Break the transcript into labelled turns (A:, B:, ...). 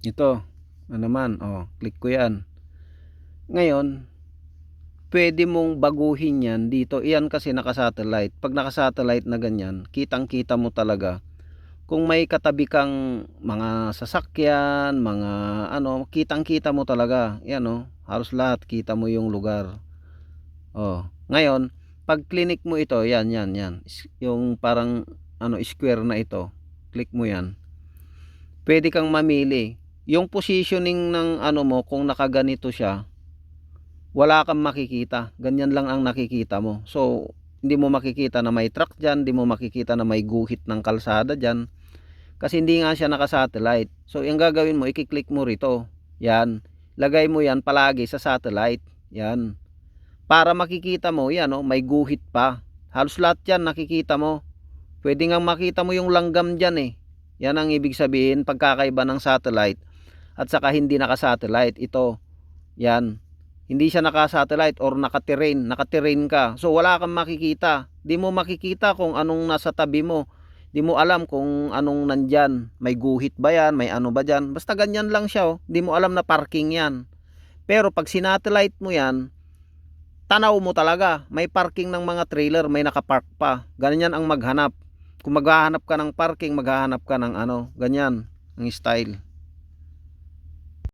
A: Ito, ano naman, click ko yan. Ngayon, pwede mong baguhin yan dito. Iyan kasi naka-satellite. Pag naka-satellite na ganyan, kitang-kita mo talaga. Kung may katabi kang mga sasakyan, mga ano, kitang-kita mo talaga. Yan halos lahat kita mo yung lugar. Ngayon, pag clinic mo ito, yan. Yung parang square na ito. Click mo yan. Pwede kang mamili. Yung positioning ng mo, kung nakaganito siya, wala kang makikita. Ganyan lang ang nakikita mo. So, hindi mo makikita na may truck dyan, hindi mo makikita na may guhit ng kalsada dyan. Kasi hindi nga siya naka-satellite. So, yung gagawin mo, i-click mo rito. Yan. Lagay mo yan palagi sa satellite. Yan. Para makikita mo, yan may guhit pa. Halos lahat yan nakikita mo. Pwede nga makita mo yung langgam dyan eh. Yan ang ibig sabihin, pagkakaiba ng satellite at saka hindi naka-satellite. Ito, yan. Hindi siya naka-satellite or naka-terrain ka. So, wala kang makikita. Di mo makikita kung anong nasa tabi mo. Di mo alam kung anong nandyan. May guhit ba yan? May ano ba dyan? Basta ganyan lang siya. Di mo alam na parking yan. Pero pag sinatellite mo yan, tanaw mo talaga. May parking ng mga trailer. May nakapark pa. Ganyan ang maghanap. Kung maghahanap ka ng parking, maghahanap ka ng ganyan ang style.